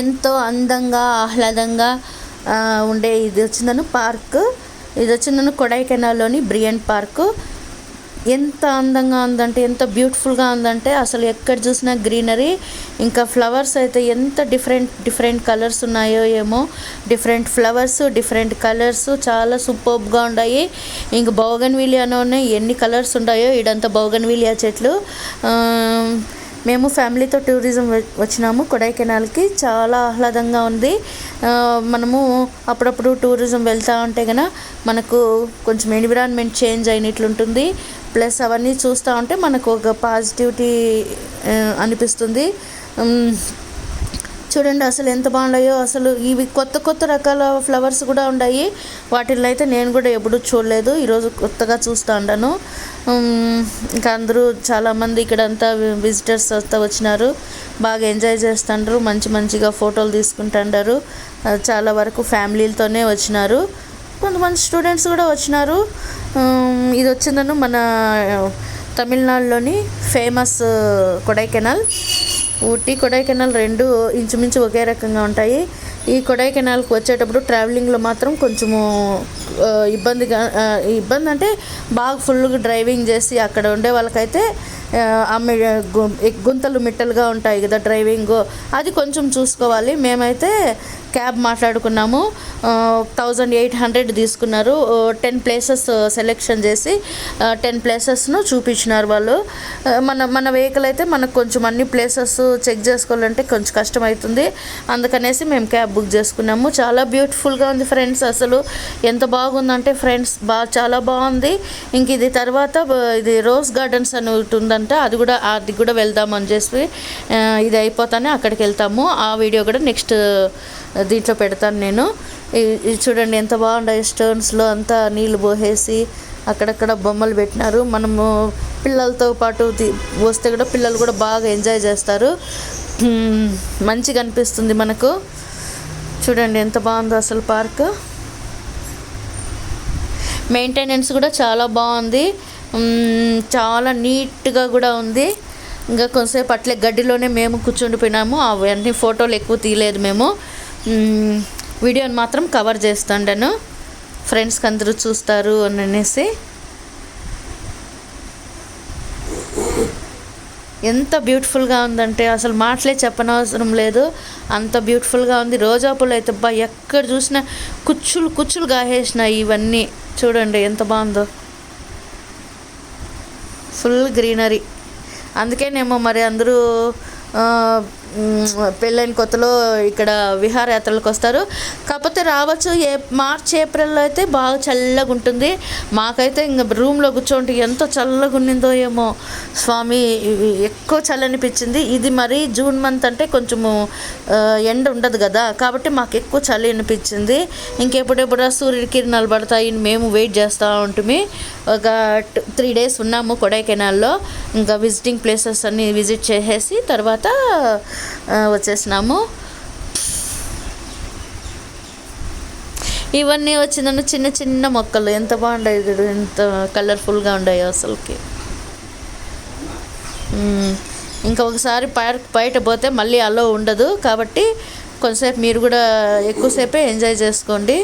ఎంతో అందంగా ఆహ్లాదంగా ఉండే ఇది వచ్చిందను పార్క్. ఇది వచ్చిందను కొడైకెనాల్లోని బ్రియన్ పార్కు. ఎంత అందంగా ఉందంటే, ఎంత బ్యూటిఫుల్గా ఉందంటే అసలు ఎక్కడ చూసినా గ్రీనరీ. ఇంకా ఫ్లవర్స్ అయితే ఎంత డిఫరెంట్ కలర్స్ ఉన్నాయో ఏమో. డిఫరెంట్ ఫ్లవర్స్, డిఫరెంట్ కలర్స్ చాలా సూపర్బ్గా ఉన్నాయి. ఇంక బౌగన్విలియాలోనే ఎన్ని కలర్స్ ఉన్నాయో. ఇడంతా బౌగన్విలియా చెట్లు. మేము ఫ్యామిలీతో టూరిజం వచ్చినాము కొడైకెనాల్కి. చాలా ఆహ్లాదంగా ఉంది. మనము అప్పుడప్పుడు టూరిజం వెళ్తూ ఉంటే కనుక మనకు కొంచెం ఎన్విరాన్మెంట్ చేంజ్ అయినట్లుంటుంది. ప్లస్ అవన్నీ చూస్తూ ఉంటే మనకు ఒక పాజిటివిటీ అనిపిస్తుంది. చూడండి అసలు ఎంత బాగున్నాయో. అసలు ఇవి కొత్త రకాల ఫ్లవర్స్ కూడా ఉన్నాయి. వాటిల్లో అయితే నేను కూడా ఎప్పుడూ చూడలేదు. ఈరోజు కొత్తగా చూస్తూ ఉంటాను. ఇంకా అందరూ చాలామంది ఇక్కడంతా విజిటర్స్ అంతా వచ్చినారు. బాగా ఎంజాయ్ చేస్తుంటారు. మంచిగా ఫోటోలు తీసుకుంటుంటారు. చాలా వరకు ఫ్యామిలీలతోనే వచ్చినారు. కొంతమంది స్టూడెంట్స్ కూడా వచ్చినారు. ఇది వచ్చిందను మన తమిళనాడులోని ఫేమస్ కొడైకెనాల్. ఊటీ కొడైకెనాల్ రెండు ఇంచుమించు ఒకే రకంగా ఉంటాయి. ఈ కొడైకెనాల్కి వచ్చేటప్పుడు ట్రావెలింగ్లో మాత్రం కొంచెము ఇబ్బంది అంటే బాగా ఫుల్గా డ్రైవింగ్ చేసి అక్కడ ఉండే వాళ్ళకైతే గుంతలు మిట్టలుగా ఉంటాయి కదా డ్రైవింగ్, అది కొంచెం చూసుకోవాలి. మేమైతే క్యాబ్ మాట్లాడుకున్నాము. 1800 తీసుకున్నారు. 10 ప్లేసెస్ సెలెక్షన్ చేసి 10 ప్లేసెస్ను చూపించినారు వాళ్ళు. మన వెహికల్ అయితే మనకు కొంచెం అన్ని ప్లేసెస్ చెక్ చేసుకోవాలంటే కొంచెం కష్టమవుతుంది. అందుకనేసి మేము క్యాబ్ బుక్ చేసుకున్నాము. చాలా బ్యూటిఫుల్గా ఉంది ఫ్రెండ్స్. అసలు ఎంత బాగుందంటే ఫ్రెండ్స్ చాలా బాగుంది. ఇంక ఇది తర్వాత ఇది రోజ్ గార్డెన్స్ అని ఉంటుందంట. అది కూడా వెళ్దామని చెప్పి ఇది అయిపోతానే అక్కడికి వెళ్తాము. ఆ వీడియో కూడా నెక్స్ట్ దీంట్లో పెడతాను నేను. ఇది చూడండి ఎంత బాగుంటాయి. స్టోన్స్లో అంతా నీళ్ళు పోసేసి అక్కడక్కడ బొమ్మలు పెట్టినారు. మనము పిల్లలతో పాటు వస్తే కూడా పిల్లలు కూడా బాగా ఎంజాయ్ చేస్తారు. మంచిగా అనిపిస్తుంది మనకు. చూడండి ఎంత బాగుందో అసలు పార్క్. మెయింటెనెన్స్ కూడా చాలా బాగుంది. చాలా నీట్గా కూడా ఉంది. ఇంకా కొంతసేపు అట్లే గడ్డిలోనే మేము కూర్చుండిపోయినాము. అవన్నీ ఫోటోలు ఎక్కువ తీయలేదు మేము. వీడియోని మాత్రం కవర్ చేస్తాను ఫ్రెండ్స్కి అందరూ చూస్తారు అని అనేసి. ఎంత బ్యూటిఫుల్గా ఉందంటే అసలు మాటలే చెప్పనవసరం లేదు. అంత బ్యూటిఫుల్గా ఉంది. రోజా పూలు అయితే ఎక్కడ చూసినా కుచ్చులు గాహేసినాయి. ఇవన్నీ చూడండి ఎంత బాగుందో. Full greenery. అందుకేనేమో మరి అందరూ పెళ్ళైన కొత్తలో ఇక్కడ విహారయాత్రలకు వస్తారు. కాకపోతే రావచ్చు మార్చ్ ఏప్రిల్లో అయితే బాగా చల్లగా ఉంటుంది. మాకైతే ఇంకా రూమ్లో కూర్చోండి ఎంత చల్లగా ఉన్నిందో ఏమో స్వామి. ఎక్కువ చల్లనిపించింది. ఇది మరి జూన్ మంత్ అంటే కొంచెము ఎండ ఉండదు కదా, కాబట్టి మాకు ఎక్కువ చలి అనిపించింది. ఇంకెప్పుడెప్పుడు సూర్యుడి కిరణాలు పడతాయి మేము వెయిట్ చేస్తూ ఉంటుంది. ఒక 3 days ఉన్నాము కొడైకెనాల్లో. ఇంకా విజిటింగ్ ప్లేసెస్ అన్నీ విజిట్ చేసేసి తర్వాత వచ్చేసినాము. ఇవన్నీ వచ్చిందని చిన్న మొక్కలు ఎంత బాగుంటాయి, ఎంత కలర్ఫుల్గా ఉన్నాయో అసలుకి. ఇంకా ఒకసారి బయట పోతే మళ్ళీ అలో ఉండదు. కాబట్టి కొంతసేపు మీరు కూడా ఎక్కువసేపే ఎంజాయ్ చేసుకోండి.